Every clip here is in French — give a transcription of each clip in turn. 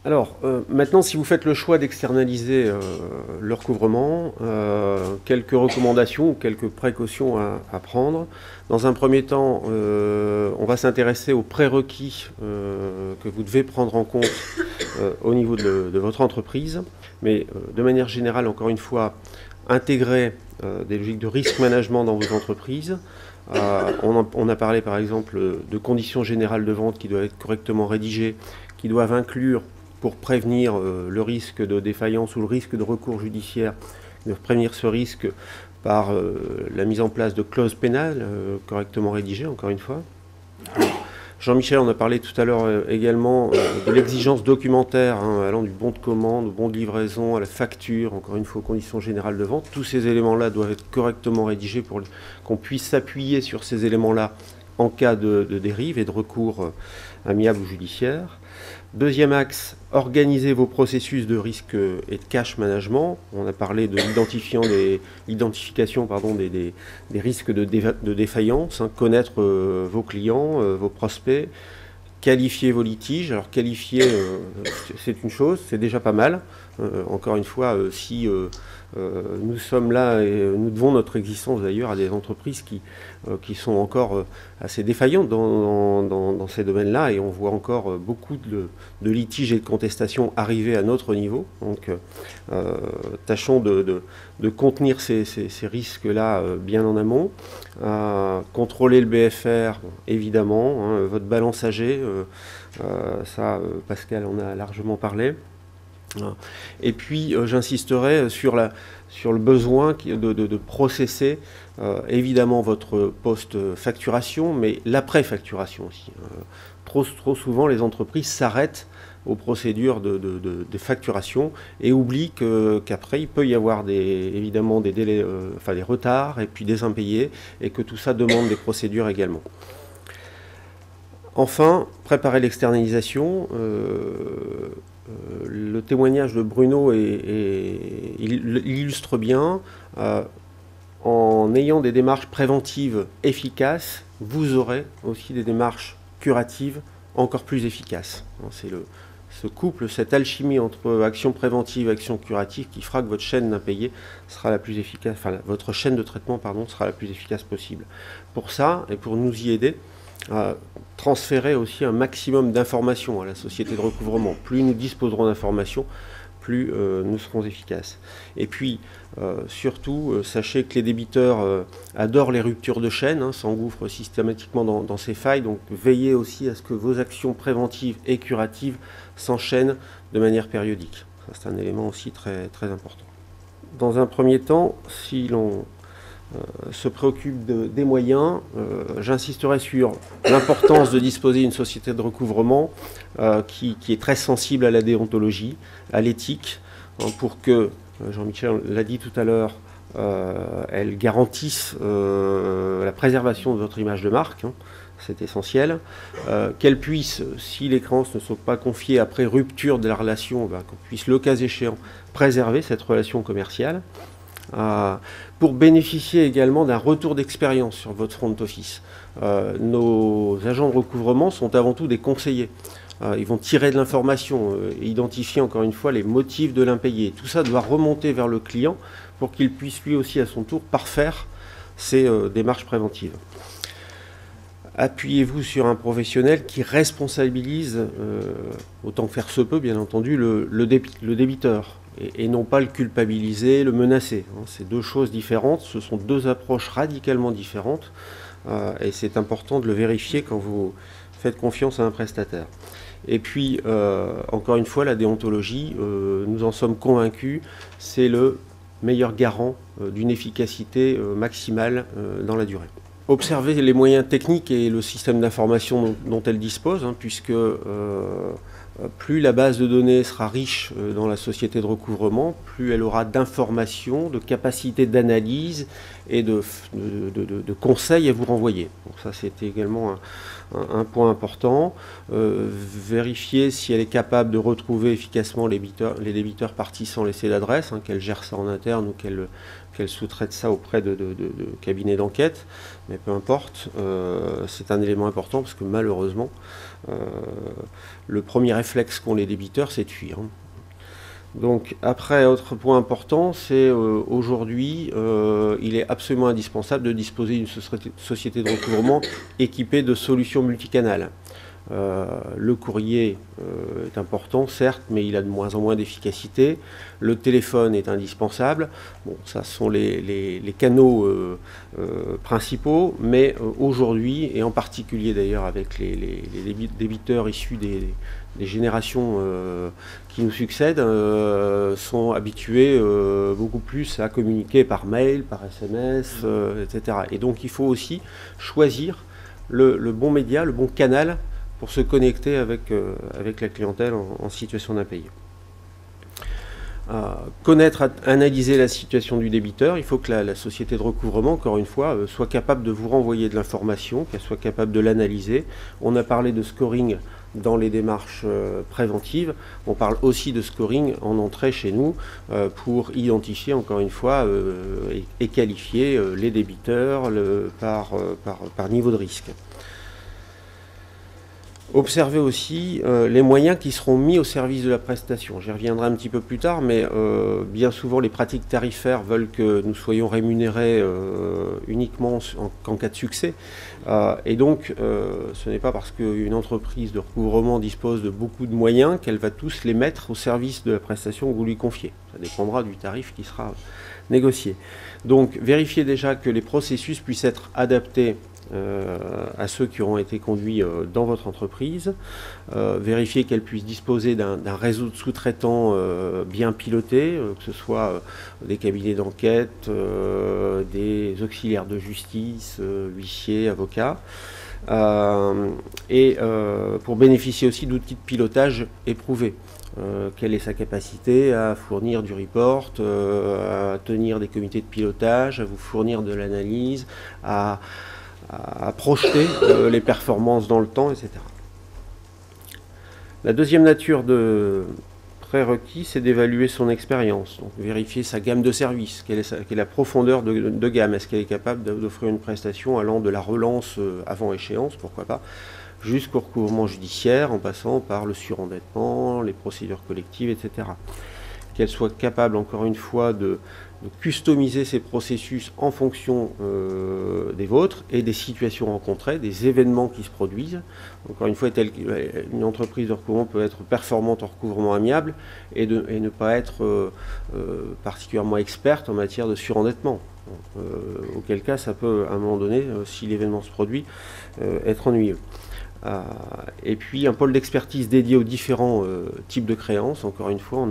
Alors, maintenant, si vous faites le choix d'externaliser le recouvrement, quelques recommandations ou quelques précautions à prendre. Dans un premier temps, on va s'intéresser aux prérequis que vous devez prendre en compte au niveau de votre entreprise. Mais de manière générale, encore une fois, intégrer des logiques de risk management dans vos entreprises. On a parlé par exemple de conditions générales de vente qui doivent être correctement rédigées, qui doivent inclure, pour prévenir le risque de défaillance ou le risque de recours judiciaire, de prévenir ce risque par la mise en place de clauses pénales correctement rédigées, encore une fois. Jean-Michel en a parlé tout à l'heure également de l'exigence documentaire, allant du bon de commande, au bon de livraison, à la facture, encore une fois aux conditions générales de vente. Tous ces éléments-là doivent être correctement rédigés pour qu'on puisse s'appuyer sur ces éléments-là en cas de dérive et de recours amiable ou judiciaire. Deuxième axe, organisez vos processus de risque et de cash management. On a parlé de l'identification des risques de défaillance, connaître vos clients, vos prospects, qualifier vos litiges. Alors qualifier, c'est une chose, c'est déjà pas mal. Encore une fois, si nous sommes là et nous devons notre existence d'ailleurs à des entreprises qui sont encore assez défaillantes dans ces domaines-là, et on voit encore beaucoup de litiges et de contestations arriver à notre niveau. Donc tâchons de contenir ces risques-là bien en amont. Contrôler le BFR, évidemment, votre balance AG, ça Pascal en a largement parlé. Et puis j'insisterai sur le besoin de processer évidemment votre post-facturation, mais l'après-facturation aussi. Trop souvent, les entreprises s'arrêtent aux procédures de facturation et oublient qu'après, il peut y avoir évidemment des délais, des retards et puis des impayés, et que tout ça demande des procédures également. Enfin, préparer l'externalisation. Le témoignage de Bruno il illustre bien. En ayant des démarches préventives efficaces, vous aurez aussi des démarches curatives encore plus efficaces. C'est ce couple, cette alchimie entre action préventive et action curative qui fera que votre chaîne d'impayés sera la plus efficace, votre chaîne de traitement, sera la plus efficace possible. Pour ça, et pour nous y aider, transférer aussi un maximum d'informations à la société de recouvrement. Plus nous disposerons d'informations, plus nous serons efficaces. Et puis, surtout, sachez que les débiteurs adorent les ruptures de chaîne, s'engouffrent systématiquement dans ces failles, donc veillez aussi à ce que vos actions préventives et curatives s'enchaînent de manière périodique. Ça, c'est un élément aussi très, très important. Dans un premier temps, si l'on se préoccupe des moyens, j'insisterai sur l'importance de disposer d'une société de recouvrement qui est très sensible à la déontologie, à l'éthique, pour que, Jean-Michel l'a dit tout à l'heure, elle garantisse la préservation de votre image de marque, c'est essentiel, qu'elle puisse, si les créances ne sont pas confiées après rupture de la relation, qu'on puisse, le cas échéant, préserver cette relation commerciale, pour bénéficier également d'un retour d'expérience sur votre front office. Nos agents de recouvrement sont avant tout des conseillers. Ils vont tirer de l'information, identifier encore une fois les motifs de l'impayé. Tout ça doit remonter vers le client pour qu'il puisse lui aussi à son tour parfaire ses démarches préventives. Appuyez-vous sur un professionnel qui responsabilise, autant que faire se peut bien entendu, le débiteur. Et non pas le culpabiliser, le menacer. C'est deux choses différentes, ce sont deux approches radicalement différentes, et c'est important de le vérifier quand vous faites confiance à un prestataire. Et puis, encore une fois, la déontologie, nous en sommes convaincus, c'est le meilleur garant d'une efficacité maximale dans la durée. Observez les moyens techniques et le système d'information dont elle dispose, puisque plus la base de données sera riche dans la société de recouvrement, plus elle aura d'informations, de capacités d'analyse et de conseils à vous renvoyer. Donc ça, c'était également un point important. Vérifier si elle est capable de retrouver efficacement les débiteurs partis sans laisser d'adresse, hein, qu'elle gère ça en interne ou qu'elle sous-traite ça auprès de cabinets d'enquête. Mais peu importe, c'est un élément important parce que malheureusement, le premier réflexe qu'ont les débiteurs, c'est de fuir. Donc après, autre point important, c'est aujourd'hui, il est absolument indispensable de disposer d'une société de recouvrement équipée de solutions multicanales. Le courrier est important, certes, mais il a de moins en moins d'efficacité. Le téléphone est indispensable. Bon, ça sont les canaux principaux, mais aujourd'hui, et en particulier d'ailleurs avec les débiteurs issus des générations qui nous succèdent, sont habitués beaucoup plus à communiquer par mail, par SMS, etc. Et donc il faut aussi choisir le bon média, le bon canal pour se connecter avec la clientèle en situation d'impayé. Connaître, analyser la situation du débiteur, il faut que la société de recouvrement, encore une fois, soit capable de vous renvoyer de l'information, qu'elle soit capable de l'analyser. On a parlé de scoring dans les démarches préventives, on parle aussi de scoring en entrée chez nous pour identifier, encore une fois, et qualifier les débiteurs par niveau de risque. Observez aussi les moyens qui seront mis au service de la prestation. J'y reviendrai un petit peu plus tard, mais bien souvent les pratiques tarifaires veulent que nous soyons rémunérés uniquement en cas de succès. Et donc, ce n'est pas parce qu'une entreprise de recouvrement dispose de beaucoup de moyens qu'elle va tous les mettre au service de la prestation que vous lui confiez. Ça dépendra du tarif qui sera négocié. Donc, vérifiez déjà que les processus puissent être adaptés à ceux qui auront été conduits dans votre entreprise, vérifier qu'elle puisse disposer d'un réseau de sous-traitants bien piloté, que ce soit des cabinets d'enquête, des auxiliaires de justice, huissiers, avocats, et pour bénéficier aussi d'outils de pilotage éprouvés. Quelle est sa capacité à fournir du report, à tenir des comités de pilotage, à vous fournir de l'analyse, à projeter les performances dans le temps, etc. La deuxième nature de prérequis, c'est d'évaluer son expérience. Donc vérifier sa gamme de services, quelle est la profondeur de gamme, est-ce qu'elle est capable d'offrir une prestation allant de la relance avant échéance, pourquoi pas, jusqu'au recouvrement judiciaire, en passant par le surendettement, les procédures collectives, etc. Qu'elle soit capable, encore une fois, de customiser ces processus en fonction des vôtres et des situations rencontrées, des événements qui se produisent. Encore une fois, une entreprise de recouvrement peut être performante en recouvrement amiable et ne pas être particulièrement experte en matière de surendettement. Auquel cas, ça peut, à un moment donné, si l'événement se produit, être ennuyeux. Et puis un pôle d'expertise dédié aux différents types de créances. Encore une fois,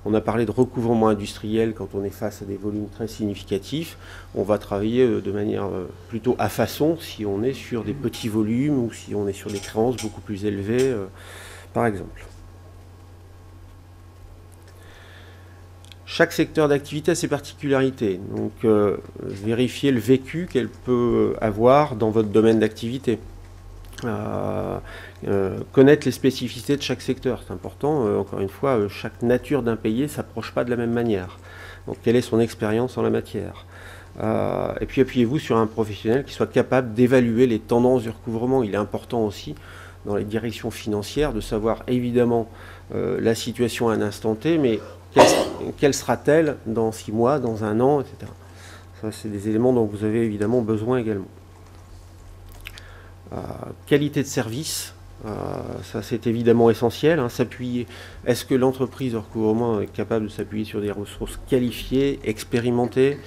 on a parlé de recouvrement industriel quand on est face à des volumes très significatifs. On va travailler de manière plutôt à façon si on est sur des petits volumes ou si on est sur des créances beaucoup plus élevées, par exemple. Chaque secteur d'activité a ses particularités. Donc vérifiez le vécu qu'elle peut avoir dans votre domaine d'activité. Connaître les spécificités de chaque secteur, c'est important. Encore une fois, chaque nature d'impayé ne s'approche pas de la même manière. Donc, quelle est son expérience en la matière? Et puis, appuyez-vous sur un professionnel qui soit capable d'évaluer les tendances du recouvrement. Il est important aussi, dans les directions financières, de savoir évidemment la situation à un instant T, mais quelle sera-t-elle dans 6 mois, dans 1 an, etc. Ça, c'est des éléments dont vous avez évidemment besoin également. Qualité de service, ça c'est évidemment essentiel. Hein, s'appuyer. Est-ce que l'entreprise de recouvrement est capable de s'appuyer sur des ressources qualifiées, expérimentées?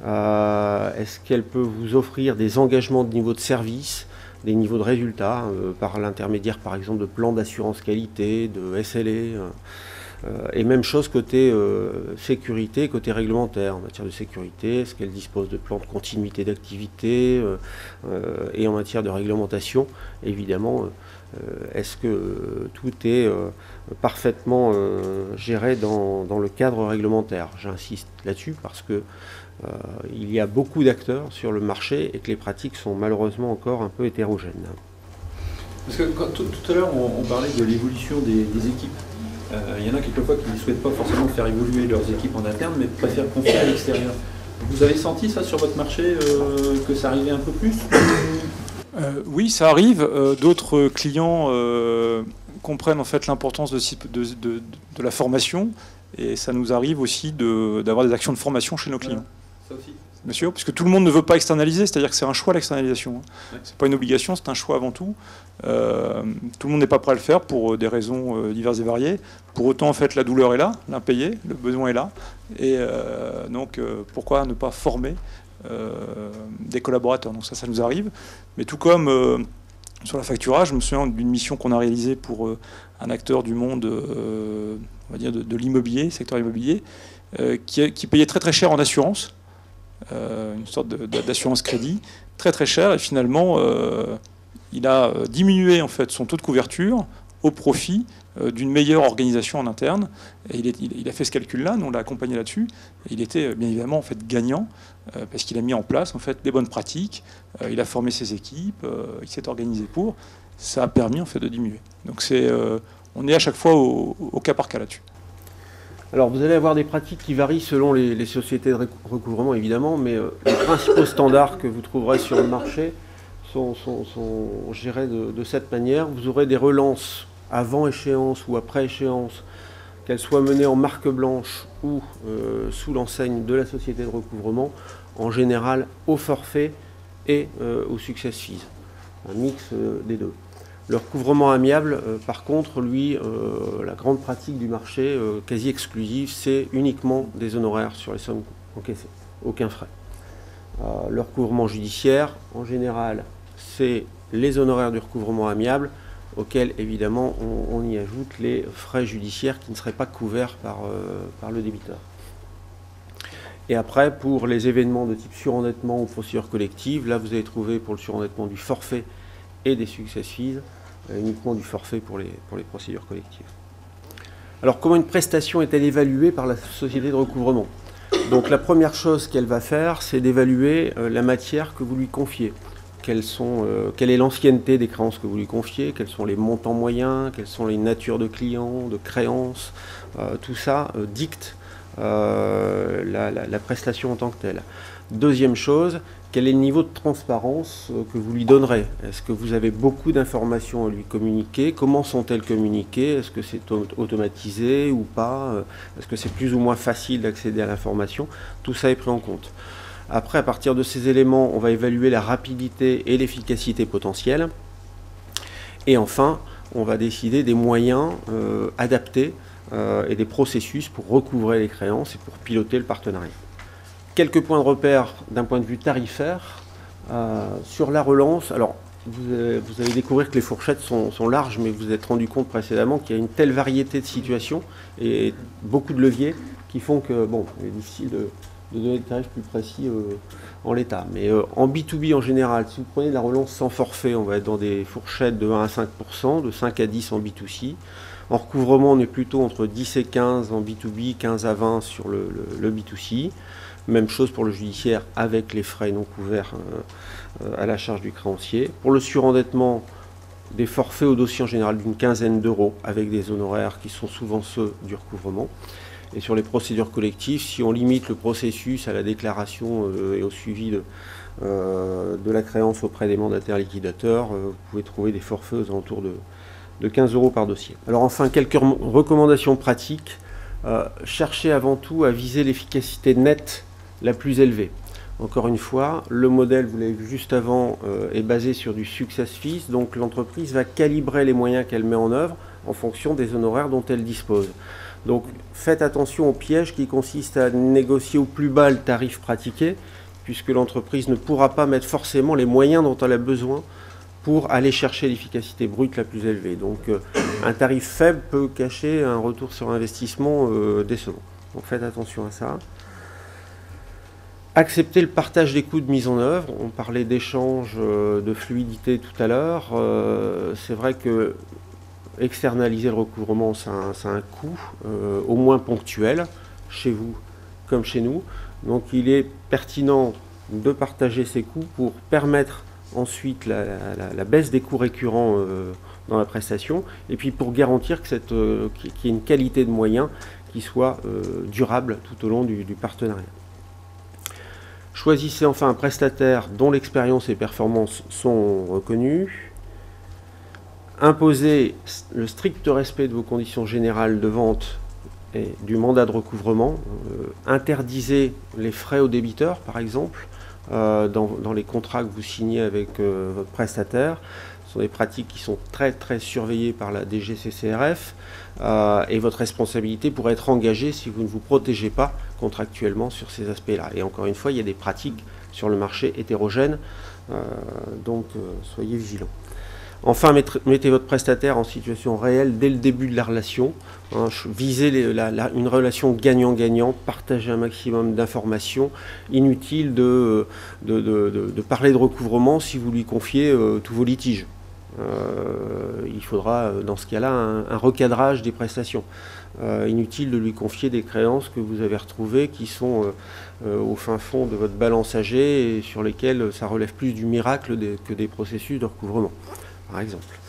Est-ce qu'elle peut vous offrir des engagements de niveau de service, des niveaux de résultats, par l'intermédiaire par exemple de plans d'assurance qualité, de SLA et même chose côté sécurité, côté réglementaire. En matière de sécurité, est-ce qu'elle dispose de plans de continuité d'activité et en matière de réglementation, évidemment, est-ce que tout est parfaitement géré dans le cadre réglementaire? J'insiste là-dessus parce que il y a beaucoup d'acteurs sur le marché et que les pratiques sont malheureusement encore un peu hétérogènes. Parce que tout à l'heure, on parlait de l'évolution des équipes. Il y en a quelquefois qui ne souhaitent pas forcément faire évoluer leurs équipes en interne, mais préfèrent confier à l'extérieur. Vous avez senti ça sur votre marché, que ça arrivait un peu plus? Oui, ça arrive. D'autres clients comprennent en fait l'importance de la formation, et ça nous arrive aussi d'avoir des actions de formation chez nos clients. Ça aussi. Bien sûr, puisque tout le monde ne veut pas externaliser, c'est-à-dire que c'est un choix l'externalisation. Ouais. C'est pas une obligation, c'est un choix avant tout. Tout le monde n'est pas prêt à le faire pour des raisons diverses et variées. Pour autant, en fait, la douleur est là, l'impayé, le besoin est là. Et donc, pourquoi ne pas former des collaborateurs? Donc ça nous arrive. Mais tout comme sur la facturage, je me souviens d'une mission qu'on a réalisée pour un acteur du monde, on va dire de l'immobilier, secteur immobilier, qui payait très très cher en assurance. Une sorte d'assurance crédit très très cher, et finalement il a diminué en fait son taux de couverture au profit d'une meilleure organisation en interne, et il a fait ce calcul-là, nous on l'a accompagné là-dessus, et il était bien évidemment en fait gagnant parce qu'il a mis en place en fait des bonnes pratiques, il a formé ses équipes, il s'est organisé pour, ça a permis en fait de diminuer. Donc on est à chaque fois au cas par cas là-dessus. Alors vous allez avoir des pratiques qui varient selon les sociétés de recouvrement évidemment, mais les principaux standards que vous trouverez sur le marché sont gérés de cette manière. Vous aurez des relances avant échéance ou après échéance, qu'elles soient menées en marque blanche ou sous l'enseigne de la société de recouvrement, en général au forfait et au success fees, un mix des deux. Le recouvrement amiable, par contre, lui, la grande pratique du marché, quasi exclusive, c'est uniquement des honoraires sur les sommes encaissées, aucun frais. Le recouvrement judiciaire, en général, c'est les honoraires du recouvrement amiable, auxquels, évidemment, on y ajoute les frais judiciaires qui ne seraient pas couverts par le débiteur. Et après, pour les événements de type surendettement ou procédure collective, là, vous allez trouver pour le surendettement du forfait et des success fees, uniquement du forfait pour les procédures collectives. Alors, comment une prestation est-elle évaluée par la société de recouvrement? Donc, la première chose qu'elle va faire, c'est d'évaluer la matière que vous lui confiez. Quelle est l'ancienneté des créances que vous lui confiez, quels sont les montants moyens, quelles sont les natures de clients, de créances, tout ça dicte la prestation en tant que telle. Deuxième chose, quel est le niveau de transparence que vous lui donnerez? Est-ce que vous avez beaucoup d'informations à lui communiquer? Comment sont-elles communiquées? Est-ce que c'est automatisé ou pas? Est-ce que c'est plus ou moins facile d'accéder à l'information? Tout ça est pris en compte. Après, à partir de ces éléments, on va évaluer la rapidité et l'efficacité potentielle. Et enfin, on va décider des moyens adaptés et des processus pour recouvrer les créances et pour piloter le partenariat. Quelques points de repère d'un point de vue tarifaire. Sur la relance, alors vous allez découvrir que les fourchettes sont larges, mais vous vous êtes rendu compte précédemment qu'il y a une telle variété de situations et beaucoup de leviers qui font que, bon, il est difficile de donner des tarifs plus précis en l'état. Mais en B2B en général, si vous prenez de la relance sans forfait, on va être dans des fourchettes de 1 à 5%, de 5 à 10 en B2C. En recouvrement, on est plutôt entre 10 et 15 en B2B, 15 à 20 sur le B2C. Même chose pour le judiciaire avec les frais non couverts à la charge du créancier. Pour le surendettement, des forfaits au dossier en général d'une quinzaine d'euros avec des honoraires qui sont souvent ceux du recouvrement. Et sur les procédures collectives, si on limite le processus à la déclaration et au suivi de la créance auprès des mandataires liquidateurs, vous pouvez trouver des forfaits aux alentours de 15 euros par dossier. Alors enfin, quelques recommandations pratiques. Cherchez avant tout à viser l'efficacité nette la plus élevée. Encore une fois, le modèle, vous l'avez vu juste avant, est basé sur du success fees, donc l'entreprise va calibrer les moyens qu'elle met en œuvre en fonction des honoraires dont elle dispose. Donc faites attention au piège qui consiste à négocier au plus bas le tarif pratiqué, puisque l'entreprise ne pourra pas mettre forcément les moyens dont elle a besoin pour aller chercher l'efficacité brute la plus élevée. Donc un tarif faible peut cacher un retour sur investissement décevant. Donc faites attention à ça. Accepter le partage des coûts de mise en œuvre. On parlait d'échange, de fluidité tout à l'heure. C'est vrai que externaliser le recouvrement, ça a un coût, au moins ponctuel, chez vous comme chez nous. Donc il est pertinent de partager ces coûts pour permettre ensuite la baisse des coûts récurrents dans la prestation, et puis pour garantir qu'il y ait une qualité de moyens qui soit durable tout au long du partenariat. Choisissez enfin un prestataire dont l'expérience et performances sont reconnues. Imposez le strict respect de vos conditions générales de vente et du mandat de recouvrement. Interdisez les frais aux débiteurs, par exemple, dans les contrats que vous signez avec votre prestataire. Ce sont des pratiques qui sont très très surveillées par la DGCCRF et votre responsabilité pourrait être engagée si vous ne vous protégez pas contractuellement sur ces aspects-là. Et encore une fois, il y a des pratiques sur le marché hétérogènes, donc soyez vigilants. Enfin, mettez votre prestataire en situation réelle dès le début de la relation. Visez une relation gagnant-gagnant, partagez un maximum d'informations. Inutile de parler de recouvrement si vous lui confiez tous vos litiges. Il faudra dans ce cas-là un recadrage des prestations. Inutile de lui confier des créances que vous avez retrouvées qui sont au fin fond de votre balance AG et sur lesquelles ça relève plus du miracle que des processus de recouvrement, par exemple.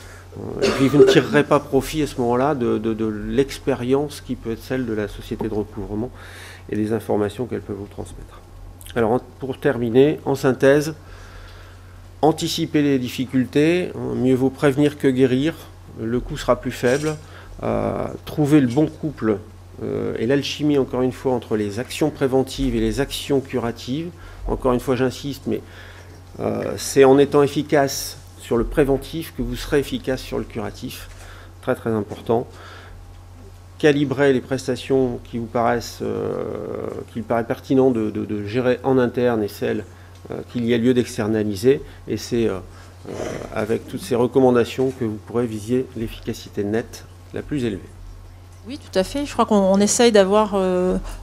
Et puis vous ne tirerez pas profit à ce moment-là de l'expérience qui peut être celle de la société de recouvrement et des informations qu'elle peut vous transmettre. Alors pour terminer, en synthèse, anticiper les difficultés, mieux vaut prévenir que guérir, le coût sera plus faible, trouver le bon couple et l'alchimie encore une fois entre les actions préventives et les actions curatives, encore une fois j'insiste, mais c'est en étant efficace sur le préventif que vous serez efficace sur le curatif, très très important. Calibrer les prestations qui vous paraissent, qu'il paraît pertinent de gérer en interne et celles qu'il y a lieu d'externaliser, et c'est avec toutes ces recommandations que vous pourrez viser l'efficacité nette la plus élevée. Oui, tout à fait. Je crois qu'on essaye d'avoir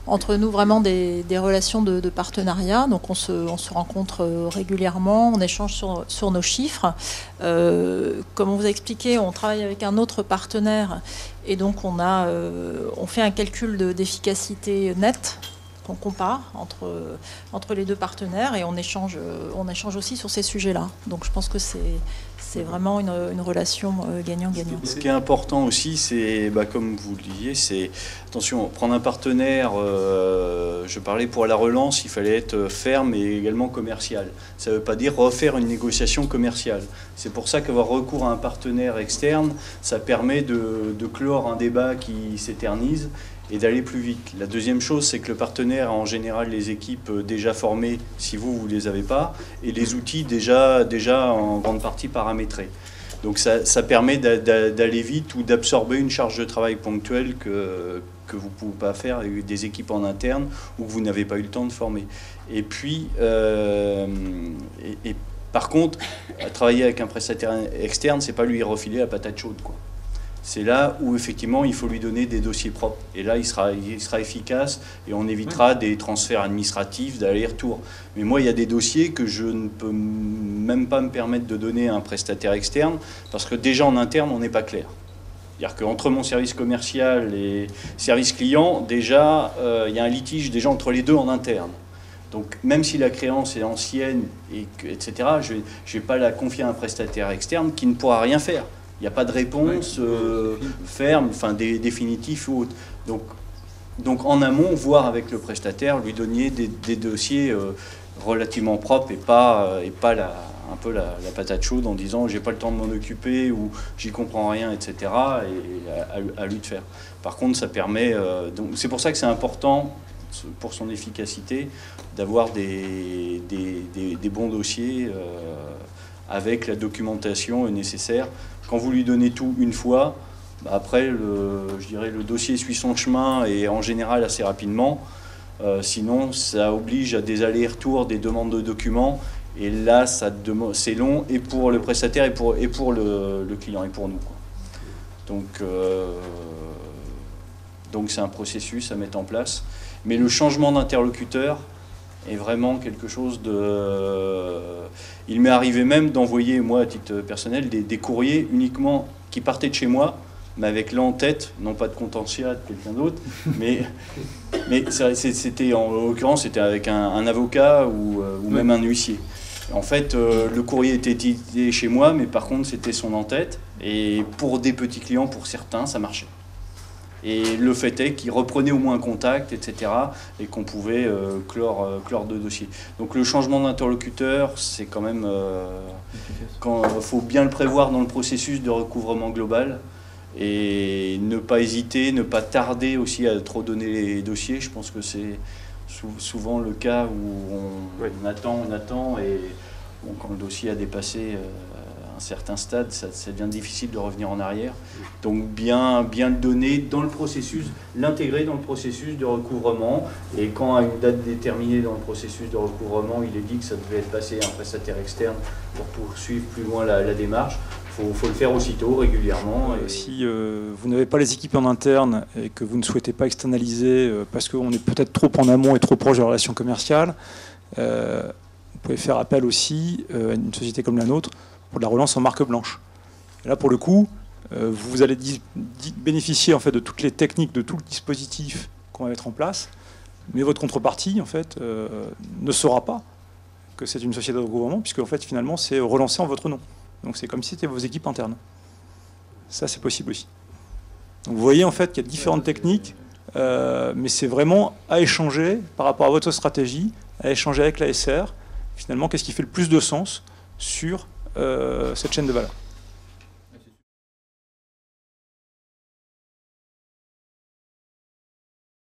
entre nous vraiment des relations de partenariat. Donc on se rencontre régulièrement, on échange sur nos chiffres. Comme on vous a expliqué, on travaille avec un autre partenaire et donc on fait un calcul d'efficacité nette qu'on compare entre les deux partenaires et on échange aussi sur ces sujets-là. Donc je pense que c'est vraiment une relation gagnant-gagnant. Ce qui est important aussi, c'est, comme vous le disiez, c'est, attention, prendre un partenaire, je parlais pour la relance, il fallait être ferme et également commercial. Ça ne veut pas dire refaire une négociation commerciale. C'est pour ça qu'avoir recours à un partenaire externe, ça permet de clore un débat qui s'éternise et d'aller plus vite. La deuxième chose, c'est que le partenaire a en général les équipes déjà formées, si vous ne les avez pas, et les outils déjà en grande partie paramétrés. Donc ça permet d'aller vite ou d'absorber une charge de travail ponctuelle que vous ne pouvez pas faire avec des équipes en interne ou que vous n'avez pas eu le temps de former. Et puis, par contre, travailler avec un prestataire externe, c'est pas lui refiler la patate chaude, quoi. C'est là où effectivement il faut lui donner des dossiers propres. Et là il sera efficace et on évitera des transferts administratifs d'aller-retour. Mais moi il y a des dossiers que je ne peux même pas me permettre de donner à un prestataire externe parce que déjà en interne on n'est pas clair. C'est-à-dire qu'entre mon service commercial et service client, déjà il y a un litige déjà entre les deux en interne. Donc même si la créance est ancienne, etc., je ne vais pas la confier à un prestataire externe qui ne pourra rien faire. Il n'y a pas de réponse ferme, enfin définitive ou autre. Donc en amont, voir avec le prestataire, lui donner des dossiers relativement propres et pas un peu la patate chaude en disant j'ai pas le temps de m'en occuper ou j'y comprends rien, etc. Et à lui de faire. Par contre, ça permet. Donc c'est pour ça que c'est important pour son efficacité d'avoir des bons dossiers avec la documentation nécessaire. Quand vous lui donnez tout une fois, après, je dirais, le dossier suit son chemin et en général assez rapidement. Sinon, ça oblige à des allers-retours, des demandes de documents. Et là, c'est long et pour le prestataire et pour le client et pour nous, quoi. Donc c'est un processus à mettre en place. Mais le changement d'interlocuteur est vraiment quelque chose de... Il m'est arrivé même d'envoyer, moi, à titre personnel, des courriers uniquement qui partaient de chez moi mais avec là en tête, non pas de contentieux de quelqu'un d'autre, mais c'était en l'occurrence c'était avec un avocat ou même un huissier. En fait, le courrier était édité chez moi, mais par contre c'était son en-tête, et pour des petits clients, pour certains, ça marchait. Et le fait est qu'ils reprenaient au moins un contact, etc., et qu'on pouvait clore de dossiers. Donc le changement d'interlocuteur, c'est quand même... faut bien le prévoir dans le processus de recouvrement global, et ne pas hésiter, ne pas tarder aussi à trop donner les dossiers. Je pense que c'est souvent le cas où on attend, et bon, quand le dossier a dépassé un certain stade, ça devient difficile de revenir en arrière. Donc bien le donner dans le processus, l'intégrer dans le processus de recouvrement, et quand à une date déterminée dans le processus de recouvrement, il est dit que ça devait être passé à un prestataire externe pour poursuivre plus loin la démarche, faut le faire aussitôt, régulièrement. Et... Si vous n'avez pas les équipes en interne et que vous ne souhaitez pas externaliser parce qu'on est peut-être trop en amont et trop proche de la relation commerciale, vous pouvez faire appel aussi à une société comme la nôtre pour de la relance en marque blanche. Et là, pour le coup, vous allez bénéficier en fait de toutes les techniques, de tout le dispositif qu'on va mettre en place, mais votre contrepartie en fait ne saura pas que c'est une société de recouvrement, puisque en fait finalement c'est relancé en votre nom. Donc c'est comme si c'était vos équipes internes. Ça c'est possible aussi. Donc vous voyez en fait qu'il y a différentes techniques, mais c'est vraiment à échanger par rapport à votre stratégie, à échanger avec la SR. Finalement, qu'est-ce qui fait le plus de sens sur cette chaîne de valeur.